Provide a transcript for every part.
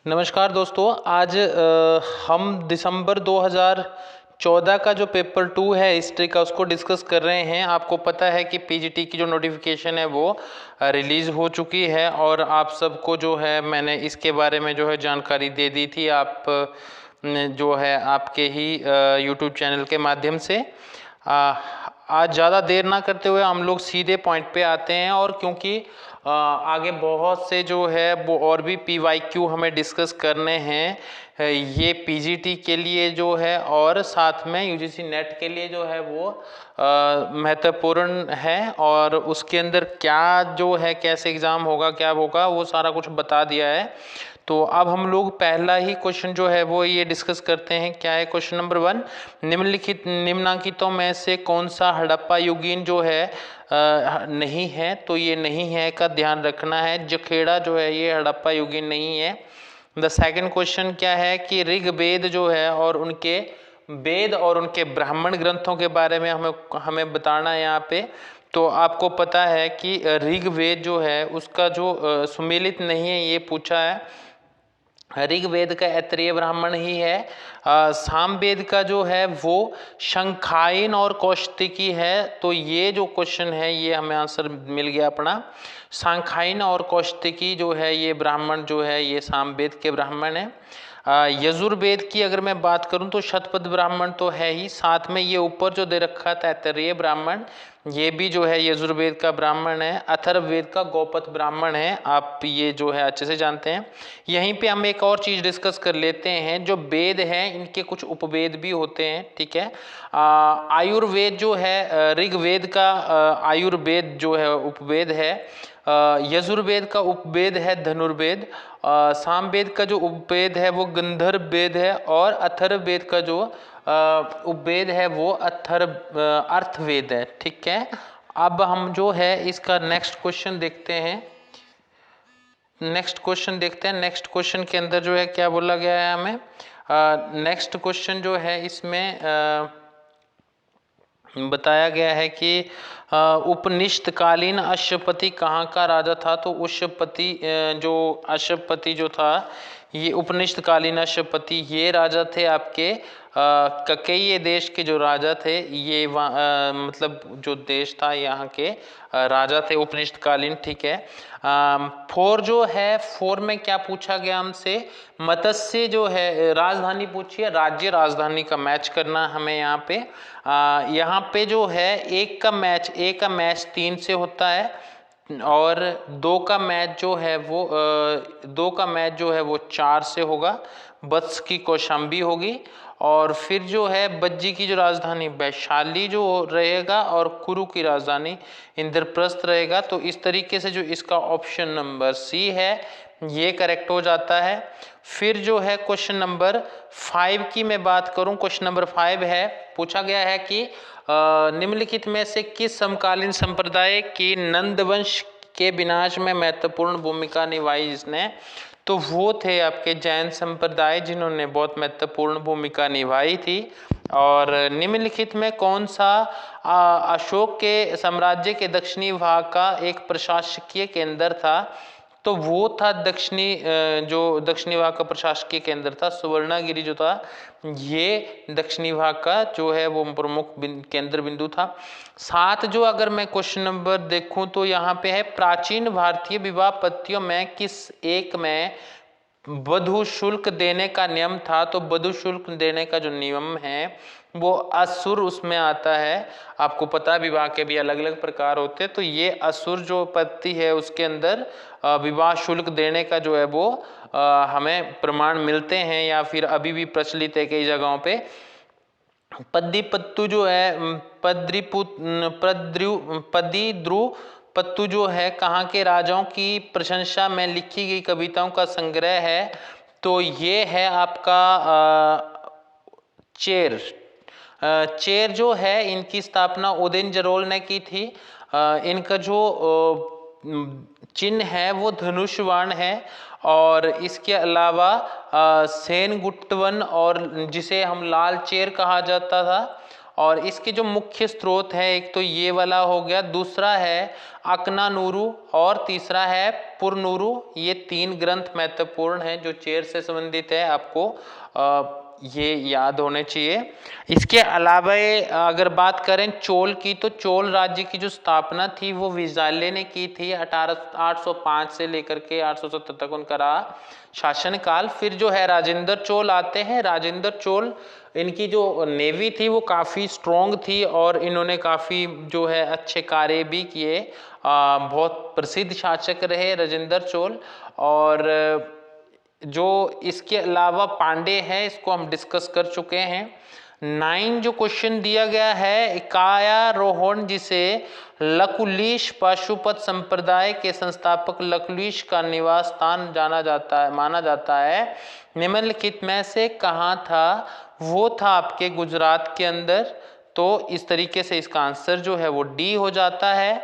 नमस्कार दोस्तों। आज हम दिसंबर 2014 का जो पेपर 2 है हिस्ट्री का उसको डिस्कस कर रहे हैं। आपको पता है कि पीजीटी की जो नोटिफिकेशन है वो रिलीज़ हो चुकी है और आप सबको जो है मैंने इसके बारे में जो है जानकारी दे दी थी। आप जो है आपके ही यूट्यूब चैनल के माध्यम से। आज ज़्यादा देर ना करते हुए हम लोग सीधे पॉइंट पे आते हैं। और क्योंकि आगे बहुत से जो है वो और भी PYQ हमें डिस्कस करने हैं, ये पीजीटी के लिए जो है और साथ में यूजीसी नेट के लिए जो है वो महत्वपूर्ण है। और उसके अंदर क्या जो है कैसे एग्ज़ाम होगा क्या होगा वो सारा कुछ बता दिया है। तो अब हम लोग पहला ही क्वेश्चन जो है वो ये डिस्कस करते हैं। क्या है क्वेश्चन नंबर 1, निम्नलिखितों में से कौन सा हड़प्पा युगीन जो है नहीं है। तो ये नहीं है का ध्यान रखना है। जखेड़ा जो है ये हड़प्पा युगीन नहीं है। द सेकंड क्वेश्चन क्या है कि ऋग्वेद जो है और उनके वेद और उनके ब्राह्मण ग्रंथों के बारे में हमें बताना है यहाँ पे। तो आपको पता है कि ऋग्वेद जो है उसका जो सुमेलित नहीं है ये पूछा है। ऋग्वेद का ऐतरेय ब्राह्मण ही है। सामवेद का जो है वो शंखाइन और कौशिकी है। तो ये जो क्वेश्चन है ये हमें आंसर मिल गया अपना। सांखाइन और कौशिकी जो है ये ब्राह्मण जो है ये सामवेद के ब्राह्मण है। यजुर्वेद की अगर मैं बात करूं तो शतपथ ब्राह्मण तो है ही, साथ में ये ऊपर जो दे रखा था ऐतरेय ब्राह्मण ये भी जो है यजुर्वेद का ब्राह्मण है। अथर्ववेद का गौपथ ब्राह्मण है। आप ये जो है अच्छे से जानते हैं। यहीं पे हम एक और चीज़ डिस्कस कर लेते हैं। जो वेद हैं इनके कुछ उपवेद भी होते हैं, ठीक है। आयुर्वेद जो है ऋग्वेद का आयुर्वेद जो है उपवेद है। यजुर्वेद का उपवेद है धनुर्वेद। सामवेद का जो उपवेद है वो गंधर्व वेद है। और अथर्ववेद का जो उपवेद है वो अर्थवेद है, ठीक है। अब हम जो है इसका नेक्स्ट क्वेश्चन देखते हैं। नेक्स्ट क्वेश्चन के अंदर जो है क्या बोला गया है हमें। नेक्स्ट क्वेश्चन जो है इसमें बताया गया है कि उपनिषदकालीन अश्वपति कहाँ का राजा था। तो जो अश्वपति जो था ये उपनिषदकालीन अश्वपति ये राजा थे आपके ककेय देश के जो राजा थे। ये मतलब जो देश था यहाँ के राजा थे उपनिषदकालीन, ठीक है। 4 जो है 4 में क्या पूछा गया हमसे, मत्स्य जो है राजधानी पूछी है। राज्य राजधानी का मैच करना हमें यहाँ पे। यहाँ पे जो है एक का मैच 3 से होता है और 2 का मैच जो है वो 4 से होगा। वत्स की कौशाम्बी होगी। और फिर जो है बज्जी की जो राजधानी वैशाली जो रहेगा और कुरु की राजधानी इंद्रप्रस्थ रहेगा। तो इस तरीके से जो इसका ऑप्शन नंबर सी है ये करेक्ट हो जाता है। फिर जो है क्वेश्चन नंबर 5 की मैं बात करूं। क्वेश्चन नंबर 5 है, पूछा गया है कि निम्नलिखित में से किस समकालीन संप्रदाय की नंदवंश के विनाश में महत्वपूर्ण भूमिका निभाई जिसने। तो वो थे आपके जैन संप्रदाय जिन्होंने बहुत महत्वपूर्ण भूमिका निभाई थी। और निम्नलिखित में कौन सा अशोक के साम्राज्य के दक्षिणी भाग का एक प्रशासकीय केंद्र था। तो वो था जो दक्षिणी भाग का प्रशासकीय केंद्र था सुवर्णगिरी जो था ये दक्षिणी भाग का जो है वो प्रमुख केंद्र बिंदु था। 7 जो अगर मैं क्वेश्चन नंबर देखूं तो यहाँ पे है, प्राचीन भारतीय विवाह पद्धतियों में किस एक में वधु शुल्क देने का नियम था। तो वधु शुल्क देने का जो नियम है वो असुर उसमें आता है। आपको पता है विवाह के भी अलग अलग प्रकार होते हैं। तो ये असुर जो पद्धति है उसके अंदर विवाह शुल्क देने का जो है वो हमें प्रमाण मिलते हैं या फिर अभी भी प्रचलित है कई जगहों पे। पद्दीपत्तु जो है पद्दीद्रु पत्तु जो है कहाँ के राजाओं की प्रशंसा में लिखी गई कविताओं का संग्रह है। तो ये है आपका चेर जो है इनकी स्थापना उदयन जरोल ने की थी। इनका जो चिन्ह है वो धनुष्वाण है। और इसके अलावा सेन गुट्टवन और जिसे हम लाल चेर कहा जाता था और इसके जो मुख्य स्रोत है, एक तो ये वाला हो गया, दूसरा है अकनानूरू और तीसरा है पुरनूरू। ये 3 ग्रंथ महत्वपूर्ण हैं जो चेर से संबंधित है, आपको ये याद होने चाहिए। इसके अलावा अगर बात करें चोल की, तो चोल राज्य की जो स्थापना थी वो विजाल्य ने की थी। 805 से लेकर के 870 तक उनका रहा शासनकाल। फिर जो है राजेंद्र चोल आते हैं। राजेंद्र चोल, इनकी जो नेवी थी वो काफ़ी स्ट्रॉन्ग थी और इन्होंने काफ़ी जो है अच्छे कार्य भी किए। बहुत प्रसिद्ध शासक रहे राजेंद्र चोल। और जो इसके अलावा पांडे हैं, इसको हम डिस्कस कर चुके हैं। 9 जो क्वेश्चन दिया गया है, कायारोहण, जिसे लकुलिश पाशुपत संप्रदाय के संस्थापक लकुलिश का निवास स्थान माना जाता है, निम्नलिखित में से कहाँ था? वो था आपके गुजरात के अंदर। तो इस तरीके से इसका आंसर जो है वो डी हो जाता है।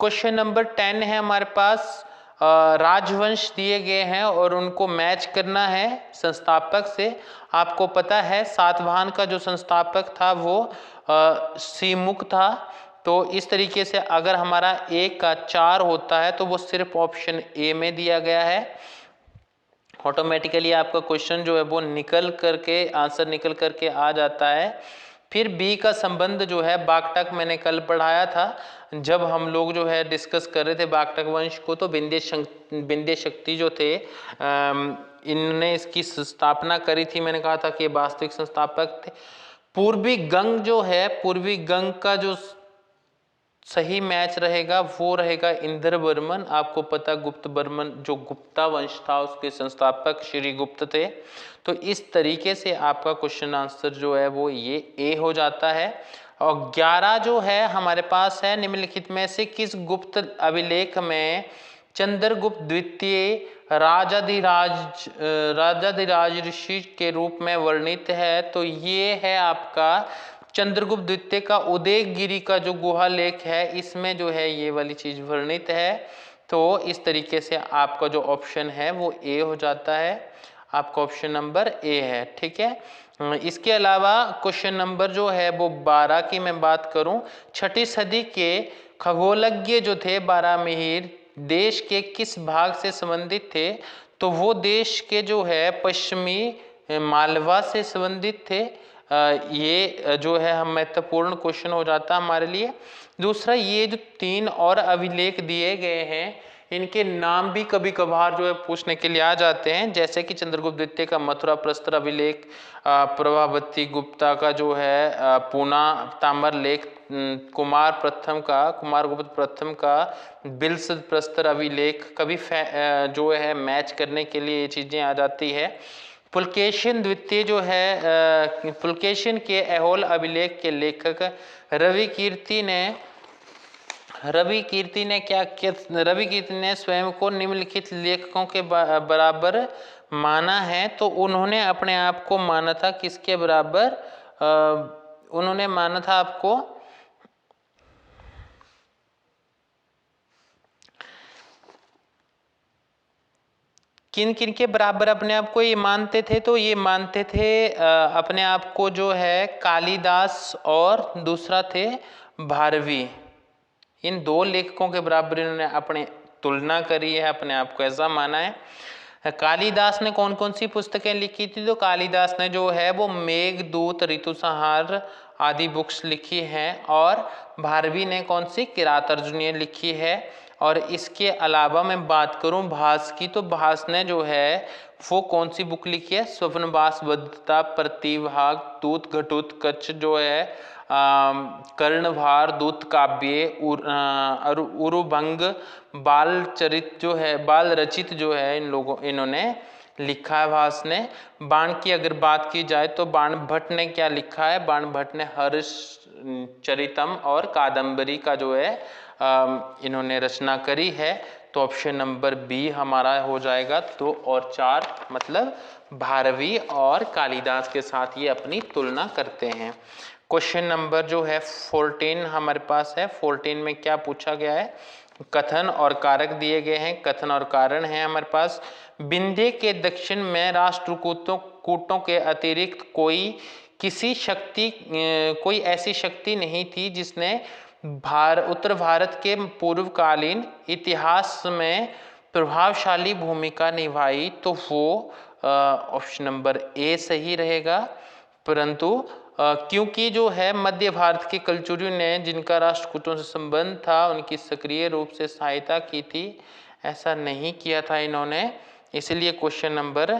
क्वेश्चन नंबर 10 है हमारे पास। राजवंश दिए गए हैं और उनको मैच करना है संस्थापक से। आपको पता है सातवाहन का जो संस्थापक था वो सीमुख था। तो इस तरीके से अगर हमारा 1 का 4 होता है तो वो सिर्फ ऑप्शन ए में दिया गया है। ऑटोमेटिकली आपका क्वेश्चन जो है वो आंसर निकल करके आ जाता है। फिर बी का संबंध जो है बागटक, मैंने कल पढ़ाया था जब हम लोग जो है डिस्कस कर रहे थे बागटक वंश को। तो विंध्य शक्ति जो थे, इनने इसकी स्थापना करी थी। मैंने कहा था कि वास्तविक संस्थापक थे। पूर्वी गंग जो है, पूर्वी गंग का जो सही मैच रहेगा वो रहेगा इंद्रवर्मन। आपको पता गुप्त वर्मन जो गुप्ता वंश था उसके संस्थापक श्री गुप्त थे। तो इस तरीके से आपका क्वेश्चन आंसर जो है वो ये ए हो जाता है। और 11 जो है हमारे पास है, निम्नलिखित में से किस गुप्त अभिलेख में चंद्रगुप्त द्वितीय राजाधिराज ऋषि के रूप में वर्णित है? तो ये है आपका चंद्रगुप्त द्वितीय का उदयगिरी का जो गुहा लेख है, इसमें जो है ये वाली चीज वर्णित है। तो इस तरीके से आपका जो ऑप्शन है वो ए हो जाता है। आपका ऑप्शन नंबर ए है, ठीक है। इसके अलावा क्वेश्चन नंबर जो है वो 12 की मैं बात करूं, 6ठी सदी के खगोलज्ञ जो थे बारामिहिर देश के किस भाग से संबंधित थे? तो वो देश के जो है पश्चिमी मालवा से संबंधित थे। ये जो है हम महत्वपूर्ण क्वेश्चन हो जाता है हमारे लिए। दूसरा, ये जो 3 और अभिलेख दिए गए हैं इनके नाम भी कभी कभार जो है पूछने के लिए आ जाते हैं, जैसे कि चंद्रगुप्त द्वितीय का मथुरा प्रस्तर अभिलेख, प्रभावती गुप्ता का जो है पूना ताम्र लेख, कुमार गुप्त प्रथम का बिल्स प्रस्तर अभिलेख, कभी जो है मैच करने के लिए ये चीजें आ जाती है। पुलकेशिन द्वितीय जो है, पुलकेशिन के ऐहोल अभिलेख के लेखक रवि कीर्ति ने स्वयं को निम्नलिखित लेखकों के बराबर माना है। तो उन्होंने अपने आप को माना था किसके बराबर? उन्होंने माना था आपको किन किन के बराबर अपने आप को ये मानते थे? तो ये मानते थे अपने आप को जो है कालिदास और दूसरा थे भारवी। इन 2 लेखकों के बराबर इन्होंने अपनी तुलना करी है, अपने आप को ऐसा माना है। कालिदास ने कौन कौन सी पुस्तकें लिखी थी? तो कालिदास ने जो है वो मेघदूत, ऋतुसंहार आदि बुक्स लिखी हैं। और भारवी ने कौन सी? किरात अर्जुनीय लिखी है। और इसके अलावा मैं बात करूं भास की, तो भास ने जो है वो कौन सी बुक लिखी है? स्वप्नवास बद्धता, प्रतिभाग, दूत घटुत कच्छ जो है, कर्णभार, दूत काव्य, उरुभंग, बाल रचित जो है इन्होंने लिखा है भास ने। बाण की अगर बात की जाए तो बाण भट्ट ने क्या लिखा है? बाण भट्ट ने हर्ष चरितम और कादंबरी का जो है इन्होंने रचना करी है। तो ऑप्शन नंबर बी हमारा हो जाएगा। 2 और 4 मतलब भारवी और कालिदास के साथ ये अपनी तुलना करते हैं। क्वेश्चन नंबर जो है 14 हमारे पास है। 14 में क्या पूछा गया है? कथन और कारक दिए गए हैं। कथन और कारण है हमारे पास। विंध्य के दक्षिण में राष्ट्रकूटों के अतिरिक्त कोई किसी शक्ति कोई ऐसी शक्ति नहीं थी जिसने उत्तर भारत के पूर्वकालीन इतिहास में प्रभावशाली भूमिका निभाई, तो वो ऑप्शन नंबर ए सही रहेगा। परंतु क्योंकि जो है मध्य भारत के कलचुरियों ने जिनका राष्ट्रकूटों से संबंध था उनकी सक्रिय रूप से सहायता की थी, ऐसा नहीं किया था इन्होंने, इसलिए क्वेश्चन नंबर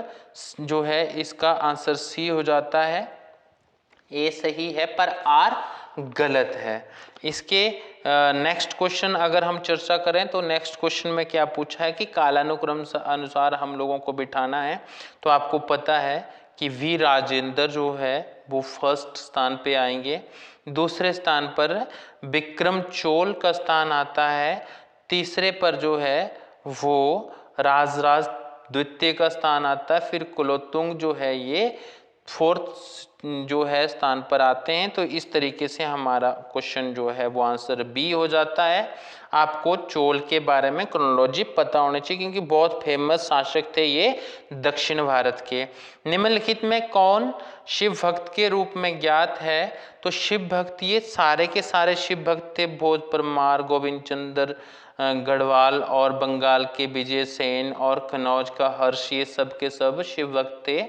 जो है इसका आंसर सी हो जाता है। ए सही है पर आर गलत है। इसके नेक्स्ट क्वेश्चन अगर हम चर्चा करें तो नेक्स्ट क्वेश्चन में क्या पूछा है कि कालानुक्रम अनुसार हम लोगों को बिठाना है। तो आपको पता है कि वी राजेंद्र जो है वो फर्स्ट स्थान पे आएंगे, दूसरे स्थान पर विक्रम चोल का स्थान आता है, तीसरे पर जो है वो राजराज द्वितीय का स्थान आता है, फिर कुलोत्तुंग जो है ये फोर्थ जो है स्थान पर आते हैं। तो इस तरीके से हमारा क्वेश्चन जो है वो आंसर बी हो जाता है। आपको चोल के बारे में क्रोनोलॉजी पता होनी चाहिए क्योंकि बहुत फेमस शासक थे ये दक्षिण भारत के। निम्नलिखित में कौन शिव भक्त के रूप में ज्ञात है? तो शिव भक्त ये सारे के सारे शिव भक्त थे, भोज परमार, गोविंद चंद्र गढ़वाल और बंगाल के विजय सेन और कन्नौज का हर्ष, ये सब के सब शिव भक्त थे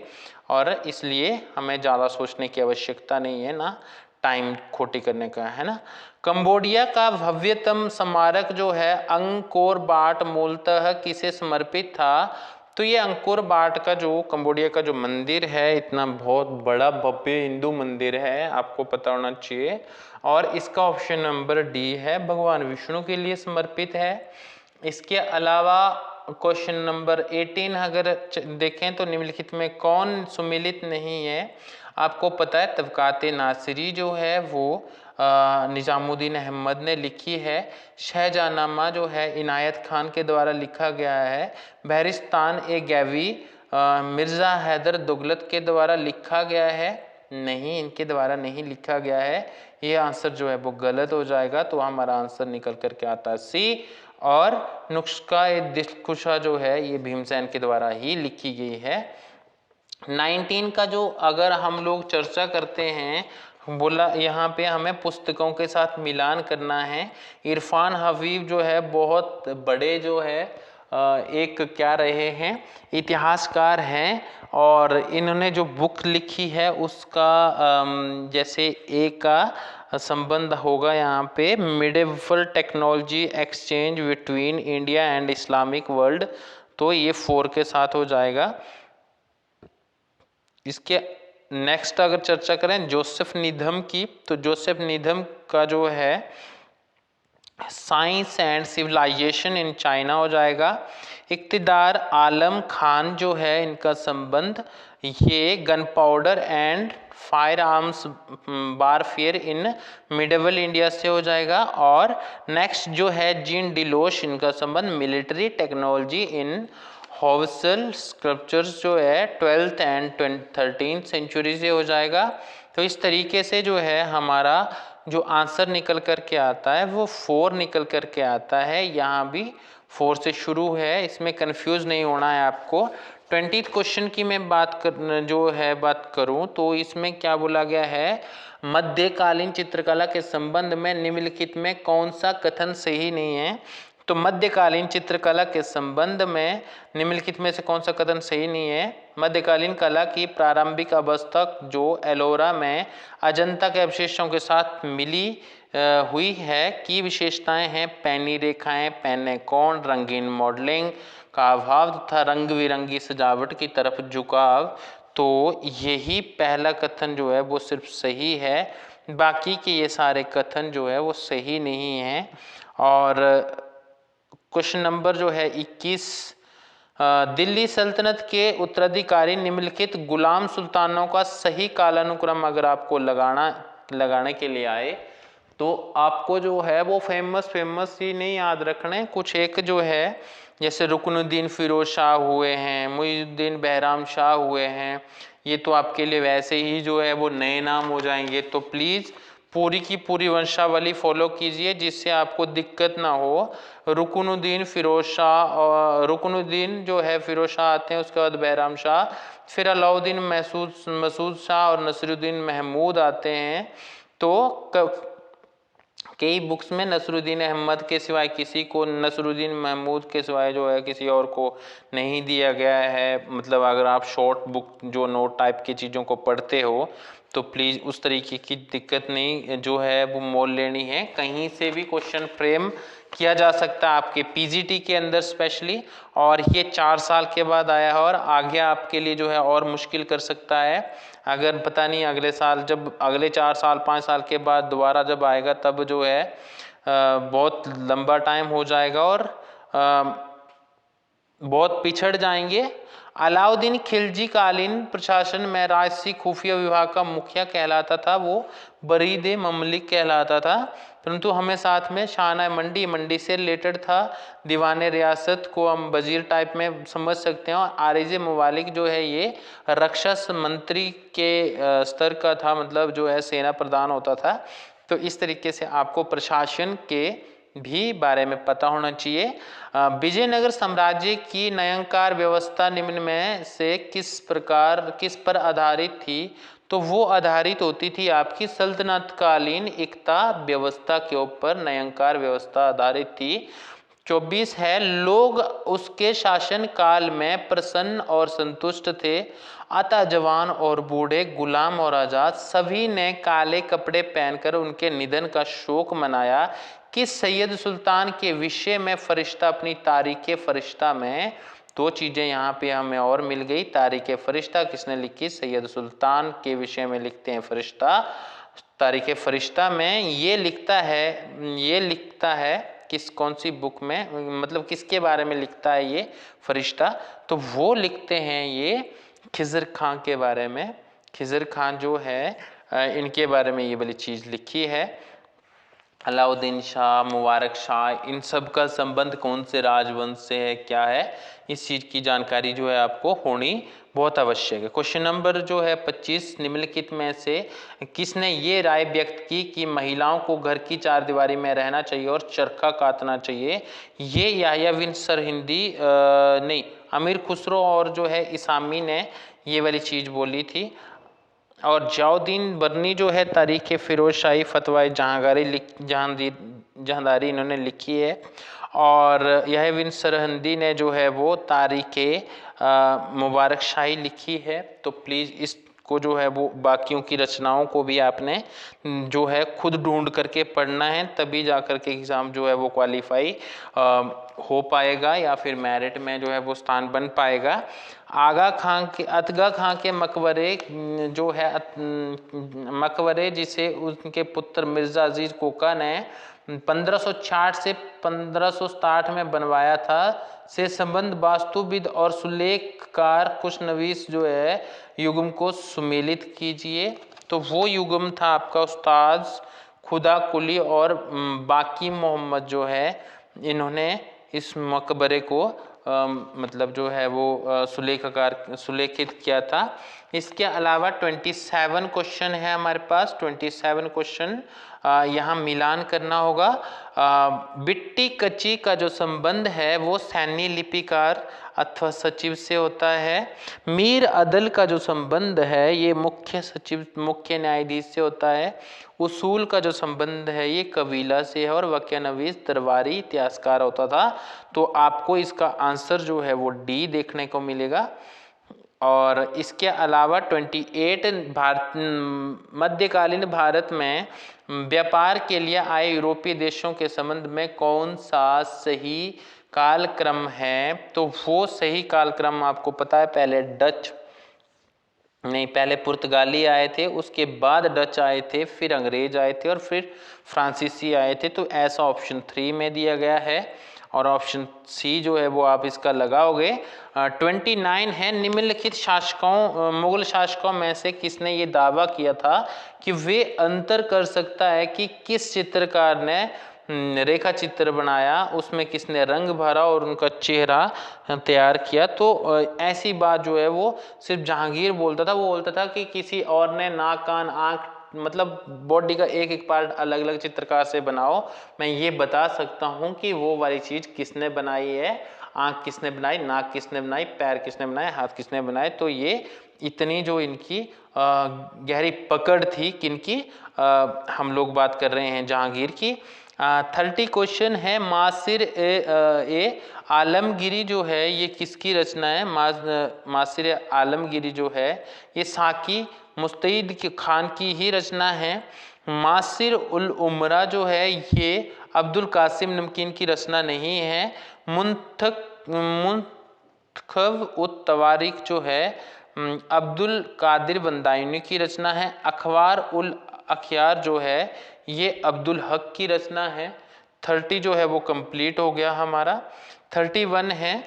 और इसलिए हमें ज़्यादा सोचने की आवश्यकता नहीं है, ना टाइम खोटी करने का, है ना। कंबोडिया का भव्यतम स्मारक जो है अंकोर वाट मूलतः किसे समर्पित था? तो ये अंकोर वाट का जो कंबोडिया का जो मंदिर है, इतना बहुत बड़ा भव्य हिंदू मंदिर है, आपको पता होना चाहिए, और इसका ऑप्शन नंबर डी है, भगवान विष्णु के लिए समर्पित है। इसके अलावा क्वेश्चन नंबर 18 अगर देखें तो निम्नलिखित में कौन सुमिलित नहीं है? आपको पता है तबकाते नासिरी जो है वो निजामुद्दीन अहमद ने लिखी है, शहजहानामा जो है इनायत खान के द्वारा लिखा गया है, बहरिस्तान ए गैवी मिर्ज़ा हैदर दुगलत के द्वारा लिखा गया है, नहीं, इनके द्वारा नहीं लिखा गया है, ये आंसर जो है वो गलत हो जाएगा। तो हमारा आंसर निकल करके आता है सी। और नुस्खा ए दिलकुशा जो है ये भीमसेन के द्वारा ही लिखी गई है। 19 का जो अगर हम लोग चर्चा करते हैं, बोला यहाँ पे हमें पुस्तकों के साथ मिलान करना है। इरफान हबीब जो है बहुत बड़े जो है एक क्या रहे हैं, इतिहासकार हैं, और इन्होंने जो बुक लिखी है उसका जैसे ए का संबंध होगा यहाँ पे medieval technology exchange between India and Islamic world, तो ये 4 के साथ हो जाएगा। इसके नेक्स्ट अगर चर्चा करें जोसेफ नीधम की, तो जोसेफ नीधम का जो है science and civilisation in China हो जाएगा। इक्तिदार आलम खान जो है इनका संबंध ये gun powder and fire arms warfare in medieval India से हो जाएगा। और नेक्स्ट जो है जीन डिलोश, इनका संबंध मिलिट्री टेक्नोलॉजी इन हॉवसल स्कल्पचर्स जो है 12th एंड 13th सेंचुरी से हो जाएगा। तो इस तरीके से जो है हमारा जो आंसर निकल कर के आता है वो 4 निकल कर के आता है। यहाँ भी 4 से शुरू है, इसमें कंफ्यूज नहीं होना है आपको। 20th क्वेश्चन की मैं बात करूँ तो इसमें क्या बोला गया है, मध्यकालीन चित्रकला के संबंध में निम्नलिखित में कौन सा कथन सही नहीं है? तो मध्यकालीन चित्रकला के संबंध में निम्नलिखित में से कौन सा कथन सही नहीं है? मध्यकालीन कला की प्रारंभिक अवस्था जो एलोरा में अजंता के अवशेषों के साथ मिली हुई है की विशेषताएं हैं पैनी रेखाएं, पैने कोण, रंगीन मॉडलिंग का अभाव तथा रंग बिरंगी सजावट की तरफ झुकाव। तो यही पहला कथन जो है वो सिर्फ सही है, बाकी के ये सारे कथन जो है वो सही नहीं है। और क्वेश्चन नंबर जो है 21, दिल्ली सल्तनत के उत्तराधिकारी निम्नलिखित गुलाम सुल्तानों का सही कालानुक्रम अगर आपको लगाने के लिए आए तो आपको जो है वो फेमस ही नहीं याद रखने, कुछ एक जो है जैसे रुकनुद्दीन फिरोज शाह हुए हैं, मुइजुद्दीन बहराम शाह हुए हैं, ये तो आपके लिए वैसे ही जो है वो नए नाम हो जाएंगे। तो प्लीज़ पूरी की पूरी वंशावली फॉलो कीजिए जिससे आपको दिक्कत ना हो। रुकनुद्दीन फिरोज शाह, रुकनुद्दीन जो है फिरोज शाह आते हैं, उसके बाद बैराम शाह, फिर अलाउद्दीन मसूद शाह और नसीरुद्दीन महमूद आते हैं। तो कई बुक्स में नसरुद्दीन अहमद के सिवाय किसी को, नसरुद्दीन महमूद के सिवाय जो है किसी और को नहीं दिया गया है। मतलब अगर आप शॉर्ट बुक जो नोट टाइप की चीज़ों को पढ़ते हो तो प्लीज़ उस तरीके की दिक्कत नहीं जो है वो मोल लेनी है। कहीं से भी क्वेश्चन फ्रेम किया जा सकता है आपके पीजीटी के अंदर स्पेशली, और ये 4 साल के बाद आया है और आगे आपके लिए जो है और मुश्किल कर सकता है। अगर पता नहीं अगले साल, जब अगले 4 साल 5 साल के बाद दोबारा जब आएगा तब जो है बहुत लंबा टाइम हो जाएगा और बहुत पिछड़ जाएंगे। अलाउद्दीन खिलजी कालीन प्रशासन में राजसी खुफिया विभाग का मुखिया कहलाता था, वो बरीद ममलिक कहलाता था, परंतु हमें साथ में शाहना मंडी से रिलेटेड था। दीवाने रियासत को हम वजीर टाइप में समझ सकते हैं। और आरिज़ मवालिक जो है ये रक्षा मंत्री के स्तर का था, मतलब जो है सेना प्रधान होता था। तो इस तरीके से आपको प्रशासन के भी बारे में पता होना चाहिए। विजयनगर साम्राज्य की न्यायाधिकार व्यवस्था निम्न में से किस पर आधारित थी? तो वो आधारित होती थी आपकी सल्तनत कालीन एकता व्यवस्था के ऊपर न्यायाधिकार व्यवस्था आधारित थी। 24 है, लोग उसके शासन काल में प्रसन्न और संतुष्ट थे, अतः जवान और बूढ़े, गुलाम और आजाद सभी ने काले कपड़े पहनकर उनके निधन का शोक मनाया। किस सैयद सुल्तान के विषय में फरिश्ता अपनी तारीख़ फरिश्ता में, 2 चीज़ें यहाँ पे हमें और मिल गई। तारीख़ फरिश्ता किसने लिखी? सैयद सुल्तान के विषय में लिखते हैं फरिश्ता। तारीख़ फरिश्ता में ये लिखता है कौन सी बुक में, मतलब किसके बारे में लिखता है ये फरिश्ता? तो वो लिखते हैं ये खिज़र खां के बारे में। खिज़र खां जो है इनके बारे में ये वाली चीज़ लिखी है। अलाउद्दीन शाह, मुबारक शाह, इन सब का संबंध कौन से राजवंश से है, क्या है, इस चीज़ की जानकारी जो है आपको होनी बहुत आवश्यक है। क्वेश्चन नंबर जो है 25, निम्नलिखित में से किसने ये राय व्यक्त की कि महिलाओं को घर की चारदीवारी में रहना चाहिए और चरखा काटना चाहिए? ये याह्या बिन सरहिंदी नहीं, अमीर खुसरो और जो है इसामी ने ये वाली चीज़ बोली थी। और जियाउद्दीन बर्नी जो है तारीख़ फ़िरोज़ शाही फतवाए जहांदारी इन्होंने लिखी है। और याह्या बिन सरहिंदी ने जो है वो तारीख़ मुबारक शाही लिखी है। तो प्लीज़ इसको जो है वो बाकियों की रचनाओं को भी आपने जो है खुद ढूंढ करके पढ़ना है, तभी जा कर के एग्ज़ाम जो है वो क्वालिफाई हो पाएगा या फिर मेरिट में जो है वो स्थान बन पाएगा। अतगा खां के मकबरे जो है मकबरे जिसे उनके पुत्र मिर्ज़ा अजीज़ कोका ने 1560 से 1567 में बनवाया था, से संबंध वास्तुविद और सुलेखकार कुशनवीस जो है युग्म को सुमेलित कीजिए। तो वो युग्म था आपका उस्ताद खुदा कुली और बाकी मोहम्मद जो है, इन्होंने इस मकबरे को मतलब जो है वो सुलेखित किया था। इसके अलावा 27 क्वेश्चन है हमारे पास। 27 क्वेश्चन यहाँ मिलान करना होगा। बिट्टी कच्ची का जो संबंध है वो सैन्य लिपिकार अथवा सचिव से होता है। मीर अदल का जो संबंध है ये मुख्य सचिव, मुख्य न्यायाधीश से होता है। उसूल का जो संबंध है ये कबीला से है। और वक्यनवीस दरबारी इतिहासकार होता था। तो आपको इसका आंसर जो है वो डी देखने को मिलेगा। और इसके अलावा 28 मध्यकालीन भारत में व्यापार के लिए आए यूरोपीय देशों के संबंध में कौन सा सही कालक्रम है? तो वो सही कालक्रम आपको पता है, पहले पुर्तगाली आए थे, उसके बाद डच आए थे, फिर अंग्रेज आए थे और फिर फ्रांसीसी आए थे। तो ऐसा ऑप्शन 3 में दिया गया है और ऑप्शन सी जो है वो आप इसका लगाओगे। 29 है, निम्नलिखित शासकों मुगल शासकों में से किसने ये दावा किया था कि वे अंतर कर सकता है कि किस चित्रकार ने रेखा चित्र बनाया, उसमें किसने रंग भरा और उनका चेहरा तैयार किया? तो ऐसी बात जो है वो सिर्फ जहांगीर बोलता था। वो बोलता था कि किसी और ने नाक कान आँख मतलब बॉडी का एक एक पार्ट अलग अलग चित्रकार से बनाओ, मैं ये बता सकता हूँ कि वो वाली चीज किसने बनाई है। आंख किसने बनाई, नाक किसने बनाई, पैर किसने बनाए, हाथ किसने बनाए। तो ये इतनी जो इनकी गहरी पकड़ थी किनकी, हम लोग बात कर रहे हैं जहांगीर की। 30 क्वेश्चन है। मासिर ए आलमगिरी जो है ये किसकी रचना है। मासिर आलमगिरी जो है ये साकी मुस्तईद खान की ही रचना है। मासिर उल उमरा जो है ये अब्दुल कासिम नमकीन की रचना नहीं है। मुंतखब उत तवारीख जो है अब्दुल कादिर बंदायूनी की रचना है। अखबार उल अखियार जो है ये अब्दुल हक की रचना है। 30 जो है वो कंप्लीट हो गया हमारा। 31 है।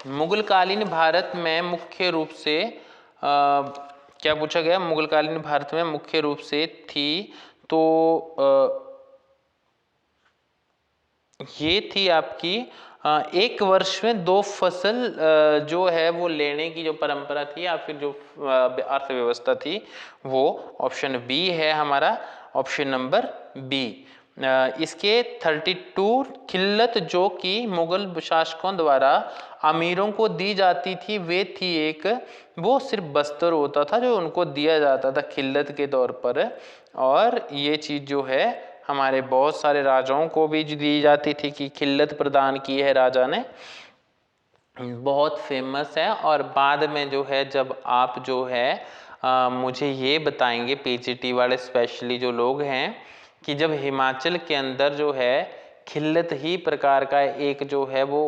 मुगलकालीन भारत में मुख्य रूप से क्या पूछा गया, मुगलकालीन भारत में मुख्य रूप से थी, तो ये थी आपकी एक वर्ष में 2 फसल जो है वो लेने की जो परंपरा थी या फिर जो अर्थव्यवस्था थी वो ऑप्शन बी है हमारा, ऑप्शन नंबर बी। इसके 32 खिल्लत जो कि मुगल शासकों द्वारा अमीरों को दी जाती थी वे थी एक, वो सिर्फ बस्तर होता था जो उनको दिया जाता था खिल्लत के तौर पर, और ये चीज़ जो है हमारे बहुत सारे राजाओं को भी दी जाती थी कि खिल्लत प्रदान की है राजा ने, बहुत फेमस है। और बाद में जो है जब आप जो है मुझे ये बताएंगे पीजीटी वाले स्पेशली जो लोग हैं कि जब हिमाचल के अंदर जो है खिल्लत ही प्रकार का एक जो है वो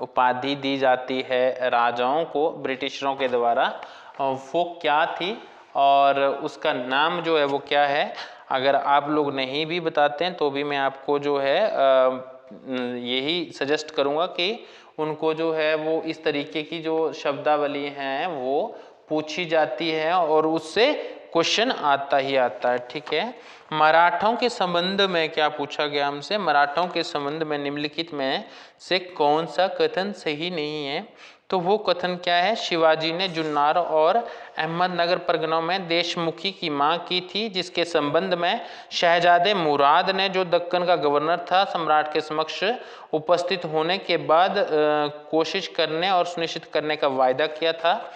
उपाधि दी जाती है राजाओं को ब्रिटिशरों के द्वारा, वो क्या थी और उसका नाम जो है वो क्या है। अगर आप लोग नहीं भी बताते हैं तो भी मैं आपको जो है यही सजेस्ट करूँगा कि उनको जो है वो इस तरीके की जो शब्दावली हैं वो पूछी जाती है और उससे क्वेश्चन आता ही आता है। ठीक है। मराठों के संबंध में क्या पूछा गया हमसे, मराठों के संबंध में निम्नलिखित में से कौन सा कथन सही नहीं है। तो वो कथन क्या है, शिवाजी ने जुन्नार और अहमदनगर परगनों में देशमुखी की मांग की थी जिसके संबंध में शहजादे मुराद ने जो दक्कन का गवर्नर था सम्राट के समक्ष उपस्थित होने के बाद कोशिश करने और सुनिश्चित करने का वायदा किया था।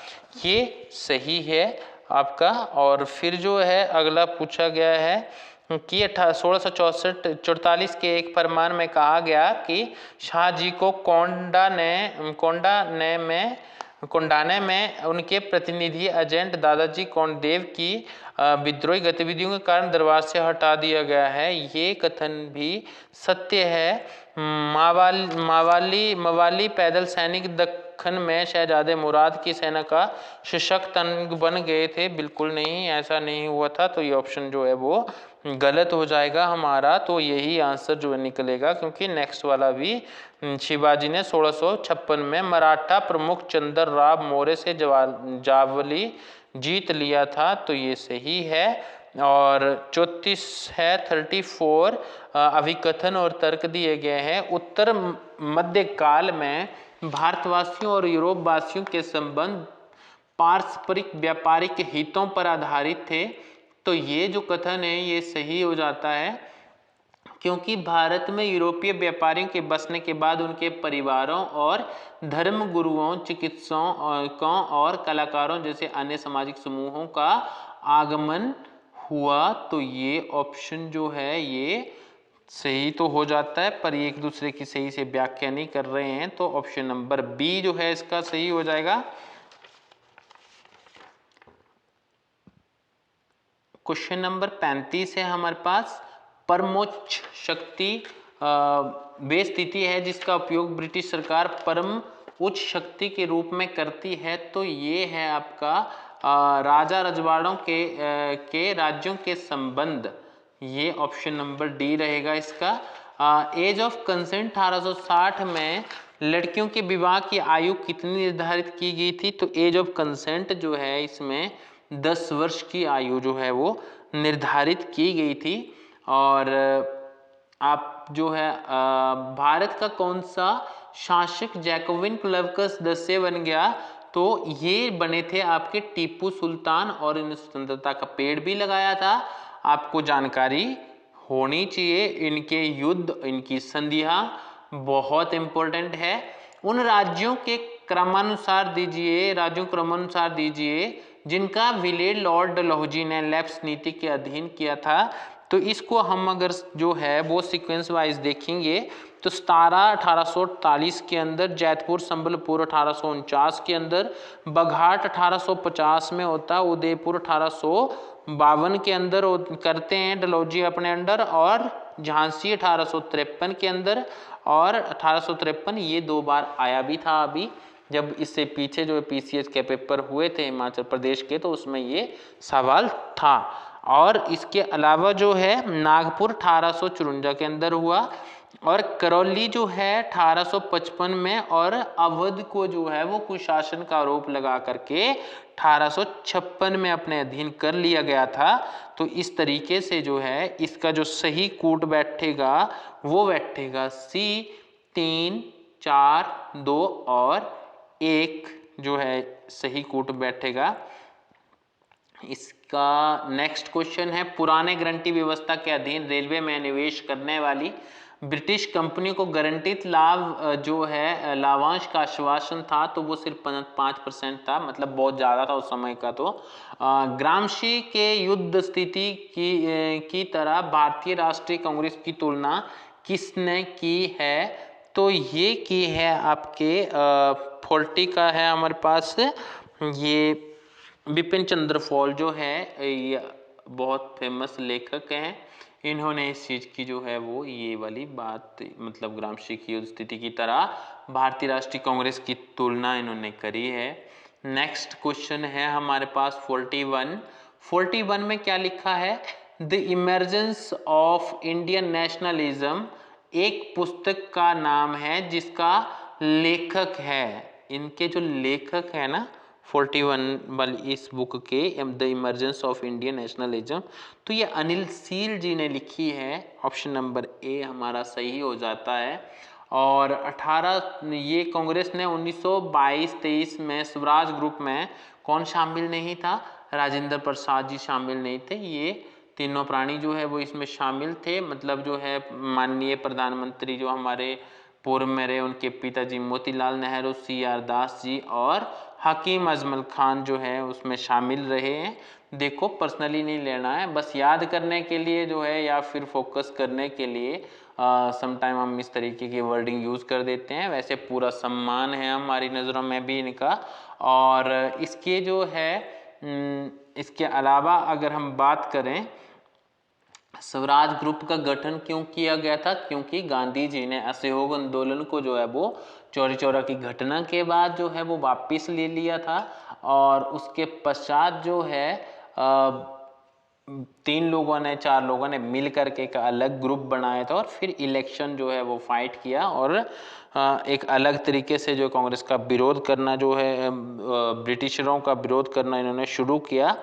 ये सही है आपका। और फिर जो है अगला पूछा गया है कि 1644 के एक फरमान में कहा गया कि शाहजी को कोंडाने में उनके प्रतिनिधि एजेंट दादाजी कोंडदेव की विद्रोही गतिविधियों के कारण दरबार से हटा दिया गया है। ये कथन भी सत्य है। मवाली पैदल सैनिक दक्कन में शहजादे मुराद की सेना का सशक्त अंग बन गए थे, बिल्कुल नहीं, ऐसा नहीं हुआ था। तो ये ऑप्शन जो है वो गलत हो जाएगा हमारा। तो यही आंसर जो निकलेगा क्योंकि नेक्स्ट वाला भी शिवाजी ने 1656 में मराठा प्रमुख चंद्र राव मौर्य से जावली जीत लिया था, तो ये सही है। और 34 है 34 अभिकथन और तर्क दिए गए हैं। उत्तर मध्य काल में भारतवासियों और यूरोप वासियों के संबंध पारस्परिक व्यापारिक हितों पर आधारित थे, तो ये जो कथन है ये सही हो जाता है क्योंकि भारत में यूरोपीय व्यापारियों के बसने के बाद उनके परिवारों और धर्म गुरुओं, चिकित्सकों और कलाकारों जैसे अन्य सामाजिक समूहों का आगमन हुआ। तो ये ऑप्शन जो है ये सही तो हो जाता है पर ये एक दूसरे की सही से व्याख्या नहीं कर रहे हैं, तो ऑप्शन नंबर बी जो है इसका सही हो जाएगा। क्वेश्चन नंबर 35 है हमारे पास। परमोच्च शक्ति वे स्थिति है जिसका उपयोग ब्रिटिश सरकार परम उच्च शक्ति के रूप में करती है, तो ये है आपका राजा रजवाड़ों के राज्यों के संबंध, ये ऑप्शन नंबर डी रहेगा इसका। एज ऑफ कंसेंट 1860 में लड़कियों के विवाह की आयु कितनी निर्धारित की गई थी, तो एज ऑफ कंसेंट जो है इसमें 10 वर्ष की आयु जो है वो निर्धारित की गई थी। और आप जो है भारत का कौन सा शासक जैकोबिन क्लर्कस 10 से बन गया, तो ये बने थे आपके टीपू सुल्तान और इन्होंने स्वतंत्रता का पेड़ भी लगाया था। आपको जानकारी होनी चाहिए, इनके युद्ध, इनकी संधियां बहुत इंपॉर्टेंट है। उन राज्यों के क्रमानुसार दीजिए, राज्यों क्रमानुसार दीजिए जिनका विलय लॉर्ड डलहौजी ने लेफ्ट नीति के अधीन किया था। तो इसको हम अगर जो है वो सीक्वेंस वाइज देखेंगे तो 1848 के अंदर, जैतपुर संबलपुर 1849 के अंदर, बघाट 1850 में होता, उदयपुर 1852 के अंदर करते हैं डलहौजी अपने अंडर, और झांसी 1853 के अंदर, और 1853 ये 2 बार आया भी था अभी, जब इससे पीछे जो पीसीएस के पेपर हुए थे हिमाचल प्रदेश के, तो उसमें ये सवाल था। और इसके अलावा जो है नागपुर 1854 के अंदर हुआ, और करौली जो है 1855 में, और अवध को जो है वो कुशासन का आरोप लगा करके 1856 में अपने अधीन कर लिया गया था। तो इस तरीके से जो है इसका जो सही कूट बैठेगा वो बैठेगा सी 3, 4, 2 और 1 जो है सही कूट बैठेगा। इसका नेक्स्ट क्वेश्चन है, पुराने गारंटी व्यवस्था के अधीन रेलवे में निवेश करने वाली ब्रिटिश कंपनी को गारंटीड लाभ जो है लाभांश का आश्वासन था, तो वो सिर्फ 5% था, मतलब बहुत ज़्यादा था उस समय का। तो ग्रामशी के युद्ध स्थिति की तरह भारतीय राष्ट्रीय कांग्रेस की तुलना किसने की है? तो ये की है आपके फोर्टी का है हमारे पास, ये बिपिन चंद्र पॉल जो है ये बहुत फेमस लेखक हैं। इन्होंने इस चीज़ की जो है वो ये वाली बात, मतलब ग्रामशी की स्थिति की तरह भारतीय राष्ट्रीय कांग्रेस की तुलना इन्होंने करी है। नेक्स्ट क्वेश्चन है हमारे पास 41 में क्या लिखा है? The emergence of Indian nationalism एक पुस्तक का नाम है जिसका लेखक है, इनके जो लेखक है ना 41 वाली इस बुक के, the emergence of Indian nationalism, तो ये अनिल सील जी ने लिखी है। ऑप्शन नंबर ए हमारा सही हो जाता है। और 18 ये कांग्रेस ने 1922-23 में स्वराज ग्रुप में कौन शामिल नहीं था? राजेंद्र प्रसाद जी शामिल नहीं थे। ये तीनों प्राणी जो है वो इसमें शामिल थे, मतलब जो है माननीय प्रधानमंत्री जो हमारे पूर्व में रहे उनके पिताजी मोतीलाल नेहरू, CR दास जी और हकीम अजमल खान जो है उसमें शामिल रहे हैं। देखो पर्सनली नहीं लेना है, बस याद करने के लिए जो है या फिर फोकस करने के लिए समटाइम हम इस तरीके की वर्डिंग यूज़ कर देते हैं। वैसे पूरा सम्मान है हमारी नज़रों में भी इनका। और इसके जो है इसके अलावा अगर हम बात करें स्वराज ग्रुप का गठन क्यों किया गया था? क्योंकि गांधी जी ने असहयोग आंदोलन को जो है वो चौरी चौरा की घटना के बाद जो है वो वापस ले लिया था, और उसके पश्चात जो है 3 लोगों ने 4 लोगों ने मिल करके एक अलग ग्रुप बनाया था, और फिर इलेक्शन जो है वो फाइट किया, और एक अलग तरीके से जो कांग्रेस का विरोध करना जो है ब्रिटिशरों का विरोध करना इन्होंने शुरू किया।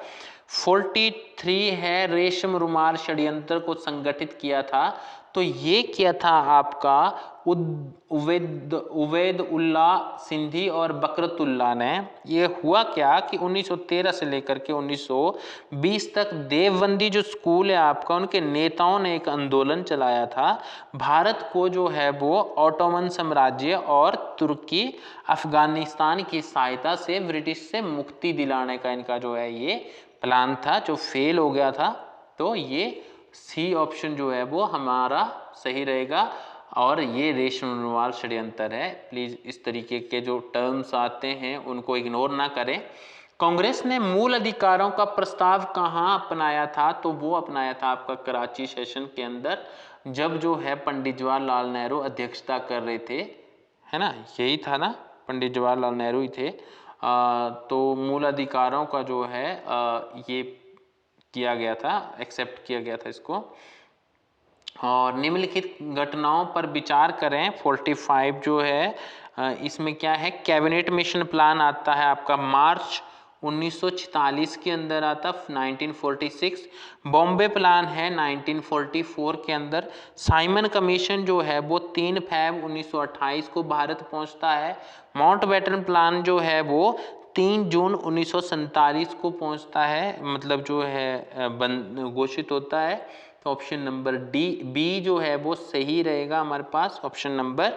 43 है, रेशम रुमाल षड्यंत्र को संगठित किया था, तो ये किया था आपका उवैद उल्ला सिंधी और बकरतुल्ला ने। ये हुआ क्या कि 1913 से लेकर के 1920 तक देवबंदी जो स्कूल है आपका, उनके नेताओं ने एक आंदोलन चलाया था, भारत को जो है वो ऑटोमन साम्राज्य और तुर्की अफगानिस्तान की सहायता से ब्रिटिश से मुक्ति दिलाने का इनका जो है ये प्लान था, जो फेल हो गया था। तो ये सी ऑप्शन जो है वो हमारा सही रहेगा, और ये रेशम रुमाल षड्यंत्र है। प्लीज इस तरीके के जो टर्म्स आते हैं उनको इग्नोर ना करें। कांग्रेस ने मूल अधिकारों का प्रस्ताव कहाँ अपनाया था? तो वो अपनाया था आपका कराची सेशन के अंदर, जब जो है पंडित जवाहरलाल नेहरू अध्यक्षता कर रहे थे, है ना, यही था ना, पंडित जवाहरलाल नेहरू ही थे। तो मूल अधिकारों का जो है ये किया गया था, एक्सेप्ट किया गया था इसको। और निम्नलिखित घटनाओं पर विचार करें। 45 जो है इसमें क्या है? कैबिनेट मिशन प्लान आता है आपका मार्च 1946 के अंदर आता, 1946। बॉम्बे प्लान है 1944 के अंदर। साइमन कमीशन जो है वो 3 फरवरी 1928 को भारत पहुंचता है। माउंटबेटन प्लान जो है वो 3 जून 1947 को पहुंचता है, मतलब जो है घोषित होता है। तो ऑप्शन नंबर बी जो है वो सही रहेगा हमारे पास, ऑप्शन नंबर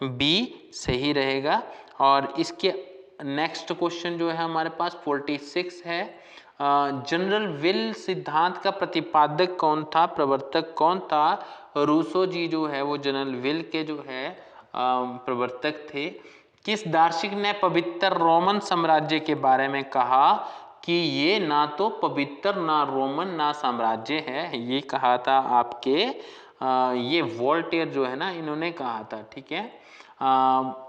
बी सही रहेगा। और इसके नेक्स्ट क्वेश्चन जो है हमारे पास 46 है, जनरल विल सिद्धांत का प्रतिपादक कौन था, प्रवर्तक कौन था? रूसो जी जो है वो जनरल विल के जो है प्रवर्तक थे। किस दार्शनिक ने पवित्र रोमन साम्राज्य के बारे में कहा कि ये ना तो पवित्र ना रोमन ना साम्राज्य है? ये कहा था आपके ये वोल्टेयर जो है ना, इन्होंने कहा था। ठीक है।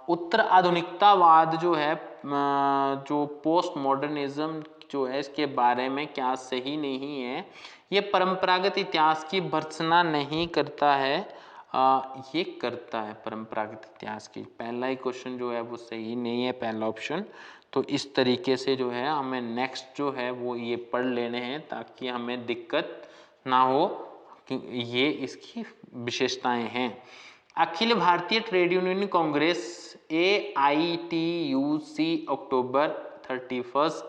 उत्तर आधुनिकतावाद जो है, जो पोस्ट मॉडर्निज्म जो है, इसके बारे में क्या सही नहीं है? ये परंपरागत इतिहास की भर्त्सना नहीं करता है, ये करता है परंपरागत इतिहास की। पहला ही क्वेश्चन जो है वो सही नहीं है, पहला ऑप्शन। तो इस तरीके से जो है हमें नेक्स्ट जो है वो ये पढ़ लेने हैं ताकि हमें दिक्कत ना हो, कि ये इसकी विशेषताएं हैं। Akhil Bharatiya trade union Congress AITUC अक्टूबर 31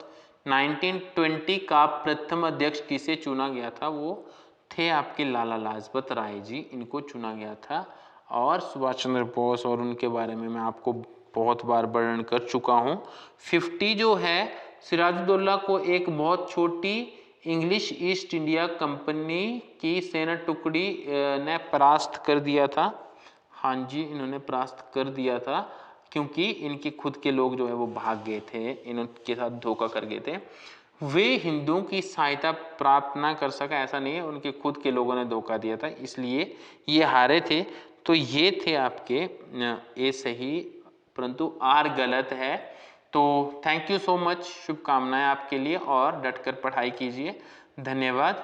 1920 का प्रथम अध्यक्ष किसे चुना गया था? वो थे आपके लाला लाजपत राय जी, इनको चुना गया था। और सुभाष चंद्र बोस और उनके बारे में मैं आपको बहुत बार वर्णन कर चुका हूँ। 50 जो है, सिराजुद्दौला को एक बहुत छोटी इंग्लिश ईस्ट इंडिया कंपनी की सेना टुकड़ी ने परास्त कर दिया था। हाँ जी, इन्होंने परास्त कर दिया था क्योंकि इनके खुद के लोग जो है वो भाग गए थे, इनके साथ धोखा कर गए थे। वे हिंदुओं की सहायता प्राप्त ना कर सका, ऐसा नहीं है, उनके खुद के लोगों ने धोखा दिया था, इसलिए ये हारे थे। तो ये थे आपके ए सही, परंतु आर गलत है। तो थैंक यू सो मच, शुभकामनाएं आपके लिए और डटकर पढ़ाई कीजिए। धन्यवाद।